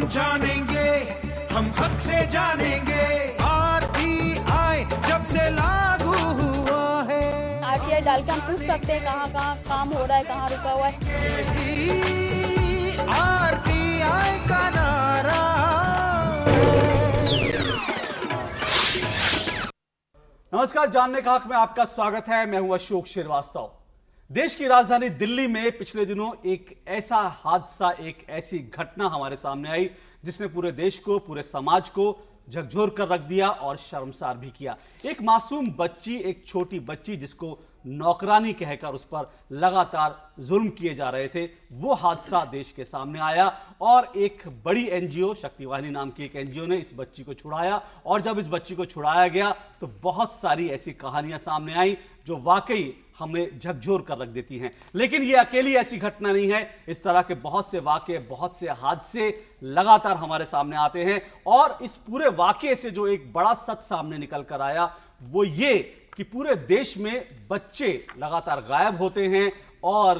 जानेंगे, हम हक से जानेंगे। आरटीआई जब से लागू हुआ है, आरटीआई डाल के हम पूछ सकते हैं कहाँ कहाँ काम हो रहा है, कहाँ रुका हुआ है। आरटीआई का नारा। नमस्कार, जानने का हक में आपका स्वागत है। मैं हूं अशोक श्रीवास्तव। देश की राजधानी दिल्ली में पिछले दिनों एक ऐसा हादसा, एक ऐसी घटना हमारे सामने आई जिसने पूरे देश को, पूरे समाज को झकझोर कर रख दिया और शर्मसार भी किया। एक मासूम बच्ची, एक छोटी बच्ची जिसको नौकरानी कहकर उस पर लगातार जुल्म किए जा रहे थे, वो हादसा देश के सामने आया और एक बड़ी एनजीओ, शक्तिवाहिनी नाम की एक एनजीओ ने इस बच्ची को छुड़ाया। और जब इस बच्ची को छुड़ाया गया तो बहुत सारी ऐसी कहानियां सामने आई जो वाकई हमें झकझोर कर रख देती हैं। लेकिन ये अकेली ऐसी घटना नहीं है, इस तरह के बहुत से वाकये, बहुत से हादसे लगातार हमारे सामने आते हैं। और इस पूरे वाकये से जो एक बड़ा सच सामने निकल कर आया वो ये कि पूरे देश में बच्चे लगातार गायब होते हैं और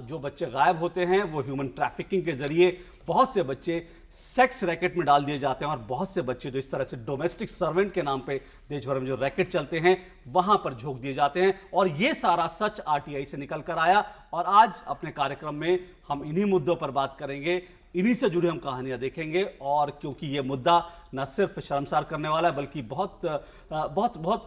जो बच्चे गायब होते हैं वो ह्यूमन ट्रैफिकिंग के जरिए बहुत से बच्चे सेक्स रैकेट में डाल दिए जाते हैं और बहुत से बच्चे जो इस तरह से डोमेस्टिक सर्वेंट के नाम पे देश भर में जो रैकेट चलते हैं वहां पर झोंक दिए जाते हैं। और ये सारा सच आरटीआई से निकल कर आया और आज अपने कार्यक्रम में हम इन्हीं मुद्दों पर बात करेंगे, इन्हीं से जुड़ी हम कहानियां देखेंगे। और क्योंकि ये मुद्दा न सिर्फ शर्मसार करने वाला है बल्कि बहुत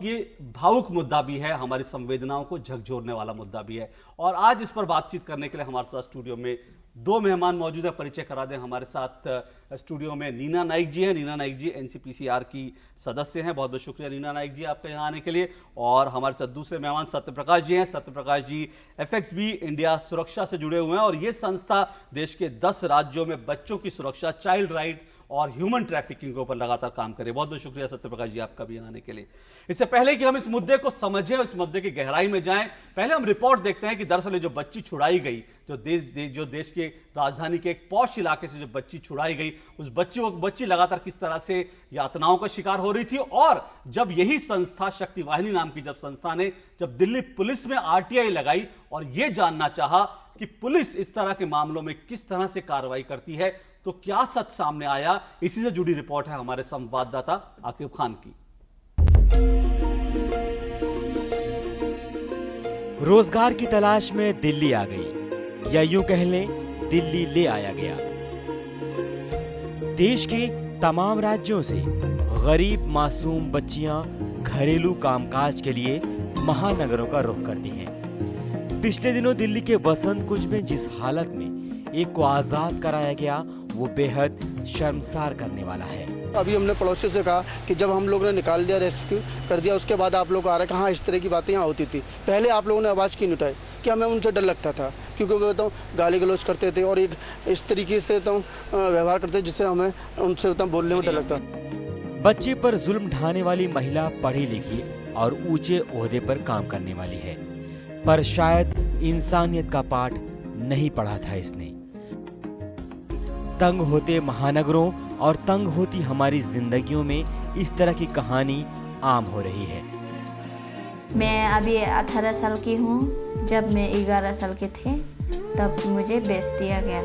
ये भावुक मुद्दा भी है, हमारी संवेदनाओं को झकझोरने वाला मुद्दा भी है। और आज इस पर बातचीत करने के लिए हमारे साथ स्टूडियो में दो मेहमान मौजूद है। परिचय करा दें, हमारे साथ स्टूडियो में नीना नाइक जी हैं। नीना नाइक जी एनसीपीसीआर की सदस्य हैं। बहुत बहुत शुक्रिया नीना नाइक जी आपका यहाँ आने के लिए। और हमारे साथ दूसरे मेहमान सत्यप्रकाश जी हैं। सत्यप्रकाश जी एफएक्सबी इंडिया सुरक्षा से जुड़े हुए हैं और ये संस्था देश के 10 राज्यों में बच्चों की सुरक्षा, चाइल्ड राइट और ह्यूमन ट्रैफिकिंग के ऊपर लगातार काम करें। बहुत बहुत शुक्रिया सत्यप्रकाश जी आपका भी यहाँ आने के लिए। इससे पहले कि हम इस मुद्दे को समझें, इस मुद्दे की गहराई में जाएं, पहले हम रिपोर्ट देखते हैं कि दरअसल जो बच्ची छुड़ाई गई, जो देश के राजधानी के एक पॉश इलाके से जो बच्ची छुड़ाई गई, उस बच्ची लगातार किस तरह से यातनाओं का शिकार हो रही थी। और जब यही संस्था, शक्तिवाहिनी नाम की जब संस्था ने जब दिल्ली पुलिस में आरटीआई लगाई और यह जानना चाहा कि पुलिस इस तरह के मामलों में किस तरह से कार्रवाई करती है, तो क्या सच सामने आया, इसी से जुड़ी रिपोर्ट है हमारे संवाददाता आकिब खान की। रोजगार की तलाश में दिल्ली आ गई, या यूं कह लें दिल्ली ले आया गया। देश के तमाम राज्यों से गरीब मासूम बच्चियां घरेलू कामकाज के लिए महानगरों का रुख करती हैं। पिछले दिनों दिल्ली के वसंत कुंज में जिस हालत में एक को आजाद कराया गया वो बेहद शर्मसार करने वाला है। अभी हमने पड़ोसी से कहा कि जब हम लोगों ने निकाल दिया, रेस्क्यू कर दिया, उसके बाद आप लोग आ रहे हैं, कहाँ इस तरह की बातें यहाँ होती थी। पहले आप लोगों ने आवाज़ क्यों नहीं उठाई? कि हमें उनसे डर लगता था, क्योंकि वो तो गाली गलौज करते थे और एक इस तरीके से तो व्यवहार करते जिससे हमें उनसे बोलने में डर लगता। बच्चे पर जुल्म ढाने वाली महिला पढ़ी लिखी और ऊंचे ओहदे पर काम करने वाली है, पर शायद इंसानियत का पाठ नहीं पढ़ा था इसने। तंग होते महानगरों और तंग होती हमारी जिंदगियों में इस तरह की कहानी आम हो रही है। मैं अभी 18 साल की हूँ। जब मैं 11 साल के थे तब मुझे बेच दिया गया।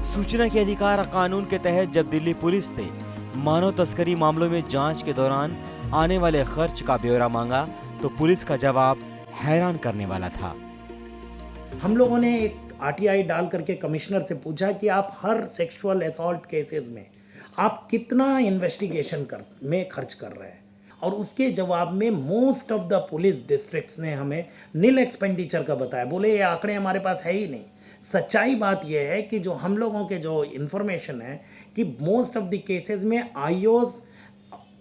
सूचना के अधिकार कानून के तहत जब दिल्ली पुलिस ने मानव तस्करी मामलों में जांच के दौरान आने वाले खर्च का ब्यौरा मांगा तो पुलिस का जवाब हैरान करने वाला था। हम लोगों ने एक आरटीआई डाल करके कमिश्नर से पूछा कि आप हर सेक्सुअल असॉल्ट केसेस में आप कितना इन्वेस्टिगेशन में खर्च कर रहे हैं, और उसके जवाब में most of the police districts ने हमें नील एक्सपेंडिचर का बताया। बोले ये आंकड़े हमारे पास है ही नहीं। सच्चाई बात यह है कि जो हम लोगों के जो इन्फॉर्मेशन है कि मोस्ट ऑफ द केसेस में आईओज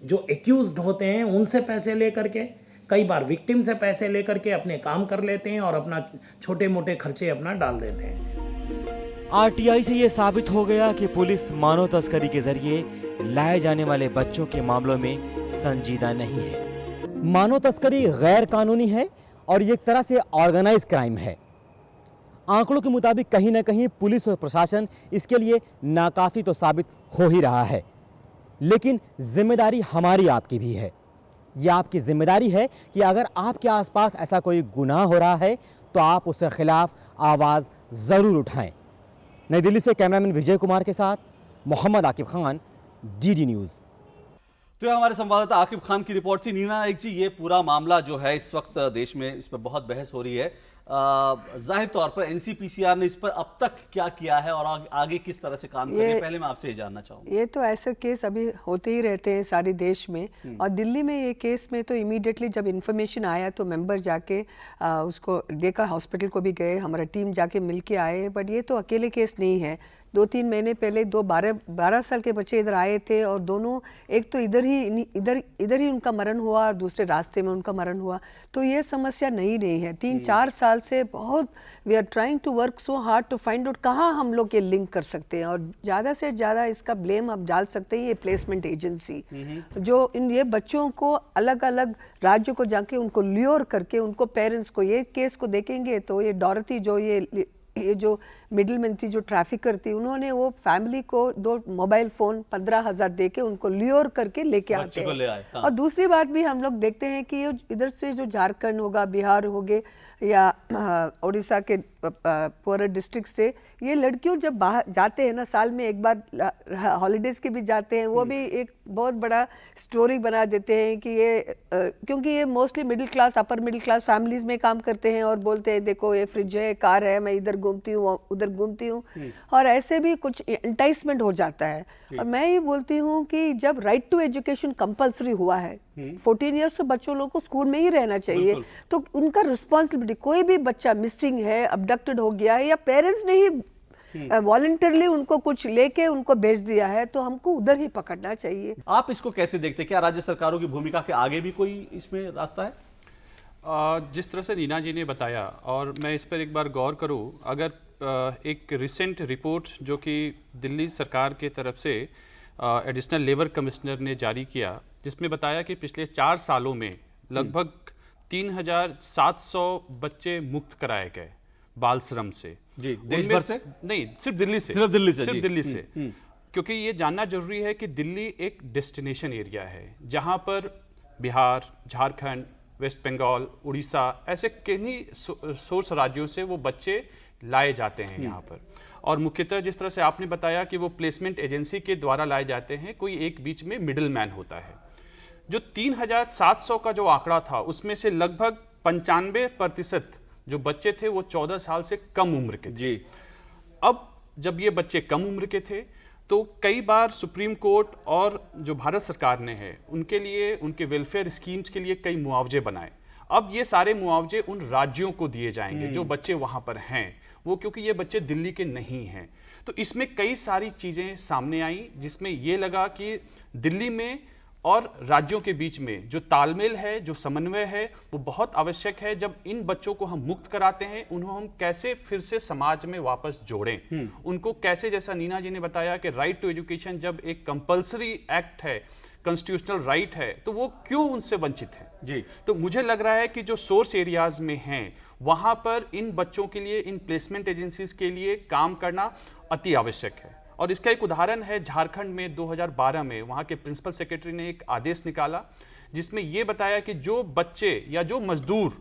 जो एक्यूज्ड होते हैं उनसे पैसे ले करके, कई बार विक्टिम से पैसे लेकर के अपने काम कर लेते हैं और अपना छोटे मोटे खर्चे अपना डाल देते हैं। आरटीआई से यह साबित हो गया कि पुलिस मानव तस्करी के जरिए लाए जाने वाले बच्चों के मामलों में संजीदा नहीं है। मानव तस्करी गैर कानूनी है और ये एक तरह से ऑर्गेनाइज क्राइम है। आंकड़ों के मुताबिक कहीं ना कहीं पुलिस और प्रशासन इसके लिए नाकाफी तो साबित हो ही रहा है, लेकिन जिम्मेदारी हमारी आपकी भी है। ये आपकी जिम्मेदारी है कि अगर आपके आसपास ऐसा कोई गुनाह हो रहा है तो आप उसके खिलाफ आवाज़ ज़रूर उठाएं। नई दिल्ली से कैमरामैन विजय कुमार के साथ मोहम्मद आकिब खान, डीडी न्यूज़। तो ये हमारे संवाददाता आकिब खान की रिपोर्ट थी। नीना नाइक जी, ये पूरा मामला जो है इस वक्त देश में इस पर बहुत बहस हो रही है। जाहिर तौर पर एनसीपीसीआर ने इस पर अब तक क्या किया है और आगे किस तरह से काम करें, पहले मैं आपसे ये जानना चाहूँगा। ये तो ऐसे केस अभी होते ही रहते हैं सारे देश में, और दिल्ली में ये केस में तो इमीडिएटली जब इन्फॉर्मेशन आया तो मेंबर जाके उसको देखा, हॉस्पिटल को भी गए, हमारा टीम जाके मिल के आए। बट ये तो अकेले केस नहीं है। 2-3 महीने पहले 12 साल के बच्चे इधर आए थे और दोनों, एक तो इधर ही उनका मरण हुआ और दूसरे रास्ते में उनका मरण हुआ। तो ये समस्या नहीं है। 3-4 साल से बहुत we are trying to work so hard to find out कहाँ हम लोग ये लिंक कर सकते हैं, और ज़्यादा से ज़्यादा इसका ब्लेम आप डाल सकते हैं ये प्लेसमेंट एजेंसी, जो ये बच्चों को अलग अलग राज्यों को जाके उनको ल्योर करके उनको पेरेंट्स को, ये केस को देखेंगे तो ये डॉरथी जो ये जो मिडिल मैन थी, जो ट्रैफिकर थी, उन्होंने वो फैमिली को 2 मोबाइल फ़ोन 15,000 दे के उनको ल्योर करके लेके आते हैं। हाँ। और दूसरी बात भी हम लोग देखते हैं कि ये इधर से जो झारखंड होगा, बिहार होगे या उड़ीसा के पूरे डिस्ट्रिक्ट से ये लड़कियों जब बाहर जाते हैं ना, साल में एक बार हॉलीडेज़ के भी जाते हैं, वो भी एक बहुत बड़ा स्टोरी बना देते हैं कि ये क्योंकि ये mostly middle class, upper middle class families में काम करते हैं और बोलते हैं देखो ये फ्रिज है, कार है, मैं इधर घूमती हूँ उधर घूमती हूँ, और ऐसे भी कुछ एंटाइसमेंट हो जाता है। और मैं ये बोलती हूँ कि जब राइट टू एजुकेशन कंपलसरी हुआ है, 14 ईयर्स से बच्चों लोगों को स्कूल में ही रहना चाहिए, तो उनका रिस्पॉन्सिबिलिटी, कोई भी बच्चा मिसिंग है, अबडक्टेड हो गया है या पेरेंट्स ने ही वॉलंटरली उनको कुछ लेके उनको भेज दिया है, तो हमको उधर ही पकड़ना चाहिए। आप इसको कैसे देखते हैं? क्या राज्य सरकारों की भूमिका के आगे भी कोई इसमें रास्ता है? जिस तरह से नीना जी ने बताया, और मैं इस पर एक बार गौर करूं, अगर एक रिसेंट रिपोर्ट जो कि दिल्ली सरकार के तरफ से एडिशनल लेबर कमिश्नर ने जारी किया, जिसमें बताया कि पिछले 4 सालों में लगभग 3,700 बच्चे मुक्त कराए गए बाल श्रम से। जी, देश भर से नहीं, सिर्फ दिल्ली से। सिर्फ दिल्ली से। क्योंकि ये जानना जरूरी है कि दिल्ली एक डेस्टिनेशन एरिया है जहां पर बिहार, झारखंड, वेस्ट बंगाल, उड़ीसा, ऐसे किन्हीं सोर्स राज्यों से वो बच्चे लाए जाते हैं यहाँ पर। और मुख्यतः जिस तरह से आपने बताया कि वो प्लेसमेंट एजेंसी के द्वारा लाए जाते हैं, कोई एक बीच में मिडिल मैन होता है। जो 3,700 का जो आंकड़ा था, उसमें से लगभग 95% जो बच्चे थे वो 14 साल से कम उम्र के थे। जी। अब जब ये बच्चे कम उम्र के थे तो कई बार सुप्रीम कोर्ट और जो भारत सरकार ने है उनके लिए, उनके वेलफेयर स्कीम्स के लिए कई मुआवजे बनाए। अब ये सारे मुआवजे उन राज्यों को दिए जाएंगे जो बच्चे वहां पर हैं, वो क्योंकि ये बच्चे दिल्ली के नहीं हैं। तो इसमें कई सारी चीजें सामने आई, जिसमें ये लगा कि दिल्ली में और राज्यों के बीच में जो तालमेल है, जो समन्वय है, वो बहुत आवश्यक है। जब इन बच्चों को हम मुक्त कराते हैं, उन्हें हम कैसे फिर से समाज में वापस जोड़ें, उनको कैसे, जैसा नीना जी ने बताया कि राइट टू एजुकेशन जब एक कंपल्सरी एक्ट है, कॉन्स्टिट्यूशनल राइट है, तो वो क्यों उनसे वंचित है। जी। तो मुझे लग रहा है कि जो सोर्स एरियाज में हैं, वहां पर इन बच्चों के लिए, इन प्लेसमेंट एजेंसीज के लिए काम करना अति आवश्यक है। और इसका एक उदाहरण है, झारखंड में 2012 में वहां के प्रिंसिपल सेक्रेटरी ने एक आदेश निकाला जिसमें यह बताया कि जो बच्चे या जो मजदूर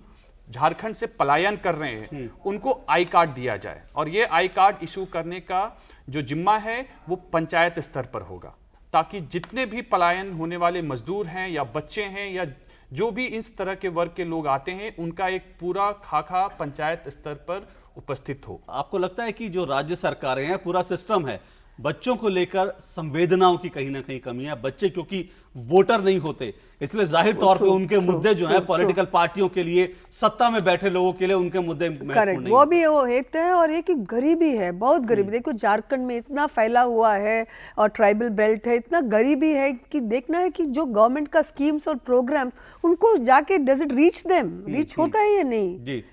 झारखंड से पलायन कर रहे हैं उनको आई कार्ड दिया जाए, और ये आई कार्ड इशू करने का जो जिम्मा है वो पंचायत स्तर पर होगा, ताकि जितने भी पलायन होने वाले मजदूर हैं या बच्चे हैं या जो भी इस तरह के वर्ग के लोग आते हैं, उनका एक पूरा खाका पंचायत स्तर पर उपस्थित हो। आपको लगता है कि जो राज्य सरकारें हैं, पूरा सिस्टम है, बच्चों को लेकर संवेदनाओं की कहीं ना कहीं कमी है? बच्चे क्योंकि वोटर नहीं होते, इसलिए जाहिर तौर पे उनके मुद्दे जो हैं पॉलिटिकल पार्टियों के लिए, सत्ता में बैठे लोगों के लिए उनके मुद्दे करेक्ट, वो भी वो एक है। और ये कि गरीबी है, बहुत गरीबी। देखो झारखंड में इतना फैला हुआ है और ट्राइबल बेल्ट है, इतना गरीबी है कि देखना है कि जो गवर्नमेंट का स्कीम्स और प्रोग्राम्स उनको जाके does it reach them, reach होता है या नहीं। जी।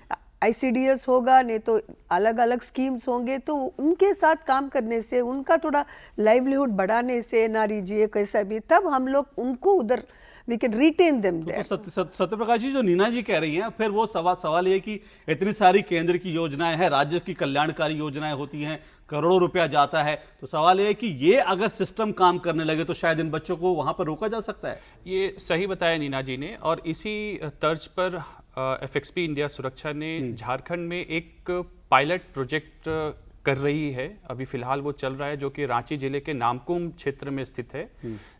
ICDS होगा, नहीं तो अलग अलग स्कीम्स होंगे, तो उनके साथ काम करने से, उनका थोड़ा लाइवलीहुड बढ़ाने से, नारी जी कैसा भी, तब हम लोग उनको उधर we can retain them there. Satyaprakash ji, जो नीना जी कह रही हैं, फिर वो सवाल ये कि इतनी सारी केंद्र की योजनाएं हैं, राज्य की कल्याणकारी योजनाएं होती हैं, करोड़ों रुपया जाता है, तो सवाल ये है कि ये अगर सिस्टम काम करने लगे तो शायद इन बच्चों को वहां पर रोका जा सकता है। ये सही बताया नीना जी ने, और इसी तर्ज FXP इंडिया सुरक्षा ने झारखंड में एक पायलट प्रोजेक्ट कर रही है। अभी फिलहाल वो चल रहा है, जो कि रांची जिले के नामकुम क्षेत्र में स्थित है,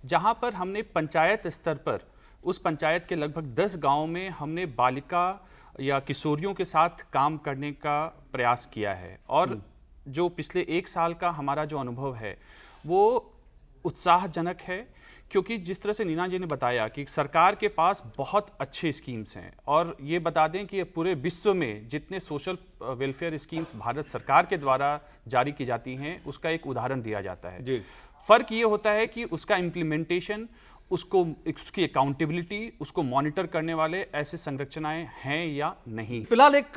जहां पर हमने पंचायत स्तर पर उस पंचायत के लगभग 10 गांव में हमने बालिका या किशोरियों के साथ काम करने का प्रयास किया है। और जो पिछले 1 साल का हमारा जो अनुभव है वो उत्साहजनक है, क्योंकि जिस तरह से नीना जी ने बताया कि सरकार के पास बहुत अच्छे स्कीम्स हैं, और ये बता दें कि ये पूरे विश्व में जितने सोशल वेलफेयर स्कीम्स भारत सरकार के द्वारा जारी की जाती हैं उसका एक उदाहरण दिया जाता है जी। फर्क ये होता है कि उसका इम्प्लीमेंटेशन, उसकी अकाउंटेबिलिटी, उसको मॉनिटर करने वाले ऐसे संरचनाएं हैं या नहीं। फिलहाल एक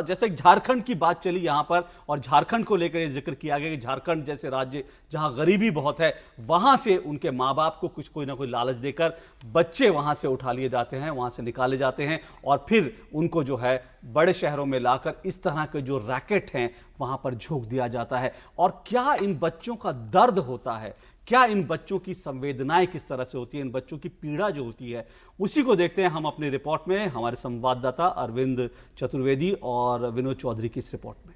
जैसे झारखंड की बात चली यहाँ पर, और झारखंड को लेकर ये जिक्र किया गया कि झारखंड जैसे राज्य जहाँ गरीबी बहुत है, वहाँ से उनके माँ बाप को कुछ कोई ना कोई लालच देकर बच्चे वहाँ से उठा लिए जाते हैं, वहाँ से निकाले जाते हैं, और फिर उनको जो है बड़े शहरों में लाकर इस तरह के जो रैकेट हैं वहाँ पर झोंक दिया जाता है। और क्या इन बच्चों का दर्द होता है, क्या इन बच्चों की संवेदनाएं किस तरह से होती है, इन बच्चों की पीड़ा जो होती है, उसी को देखते हैं हम अपनी रिपोर्ट में। हमारे संवाददाता अरविंद चतुर्वेदी और विनोद चौधरी की इस रिपोर्ट में।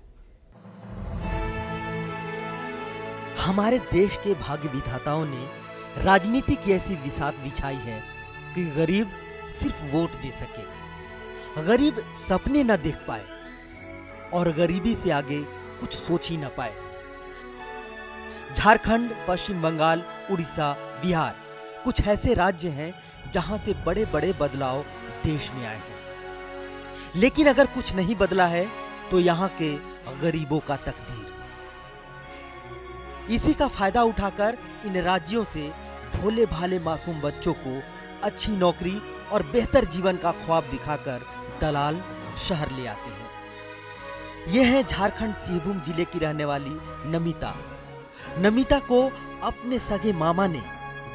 हमारे देश के भाग्य विधाताओं ने राजनीति की ऐसी विसात बिछाई है कि गरीब सिर्फ वोट दे सके, गरीब सपने न देख पाए और गरीबी से आगे कुछ सोच ही न पाए। झारखंड, पश्चिम बंगाल, उड़ीसा, बिहार कुछ ऐसे राज्य हैं जहां से बड़े बड़े बदलाव देश में आए हैं, लेकिन अगर कुछ नहीं बदला है तो यहां के गरीबों का तकदीर। इसी का फायदा उठाकर इन राज्यों से भोले भाले मासूम बच्चों को अच्छी नौकरी और बेहतर जीवन का ख्वाब दिखाकर दलाल शहर ले आते हैं। यह है झारखंड सिंहभूम जिले की रहने वाली नमिता। नमिता को अपने सगे मामा ने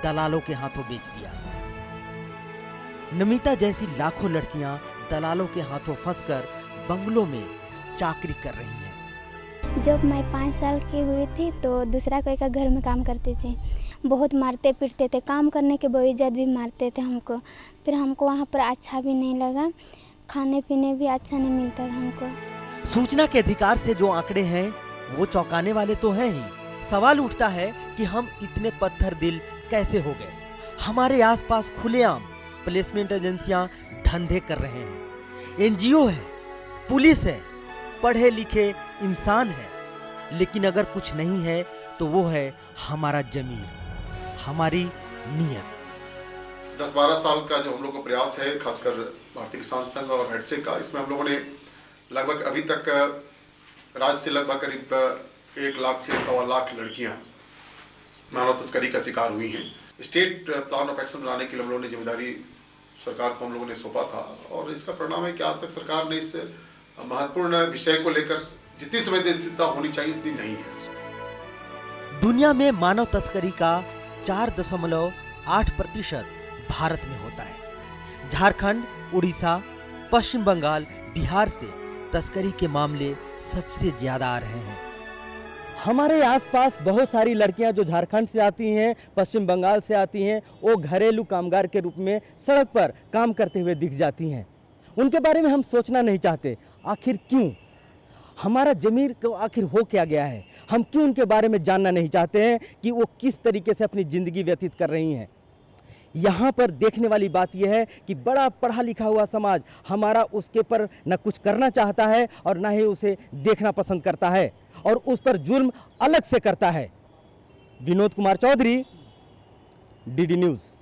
दलालों के हाथों बेच दिया। नमिता जैसी लाखों लड़कियां दलालों के हाथों फंसकर बंगलों में चाकरी कर रही हैं। जब मैं 5 साल की हुई थी तो दूसरा कोई का घर में काम करते थे, बहुत मारते पीटते थे, काम करने के बावजूद भी मारते थे हमको। फिर हमको वहाँ पर अच्छा भी नहीं लगा, खाने पीने भी अच्छा नहीं मिलता था हमको। सूचना के अधिकार से जो आंकड़े हैं वो चौंकाने वाले तो हैं ही। सवाल उठता है कि हम इतने पत्थर दिल कैसे हो गए। हमारे आसपास खुलेआम प्लेसमेंट एजेंसियां धंधे कर रहे हैं, एनजीओ है, पुलिस है, पढ़े लिखे इंसान है, लेकिन अगर कुछ नहीं है तो वो है हमारा जमीर, हमारी नियत। 10-12 साल का जो हम लोग का प्रयास है, खासकर भारतीय किसान संघ और हेडसे का, इसमें हम लोगों ने लगभग अभी तक राज्य से लगभग करीब 1 लाख से 1.25 लाख लड़कियां मानव तस्करी का शिकार हुई हैं। स्टेट प्लान ऑफ एक्शन बनाने के लिए हम लोगों ने जिम्मेदारी सरकार को हम लोगों ने सौंपा था, और इसका परिणाम है कि आज तक सरकार ने इस महत्वपूर्ण विषय को लेकर जितनी संवेदनशीलता होनी चाहिए उतनी नहीं है। दुनिया में मानव तस्करी का 4.8% भारत में होता है। झारखंड, उड़ीसा, पश्चिम बंगाल, बिहार से तस्करी के मामले सबसे ज्यादा आ रहे हैं। हमारे आसपास बहुत सारी लड़कियां जो झारखंड से आती हैं, पश्चिम बंगाल से आती हैं, वो घरेलू कामगार के रूप में सड़क पर काम करते हुए दिख जाती हैं। उनके बारे में हम सोचना नहीं चाहते। आखिर क्यों? हमारा ज़मीर को आखिर हो क्या गया है? हम क्यों उनके बारे में जानना नहीं चाहते हैं कि वो किस तरीके से अपनी ज़िंदगी व्यतीत कर रही हैं? यहाँ पर देखने वाली बात यह है कि बड़ा पढ़ा लिखा हुआ समाज हमारा उसके पर न कुछ करना चाहता है और न ही उसे देखना पसंद करता है, और उस पर जुल्म अलग से करता है। Vinod Kumar Chaudhary, DD news.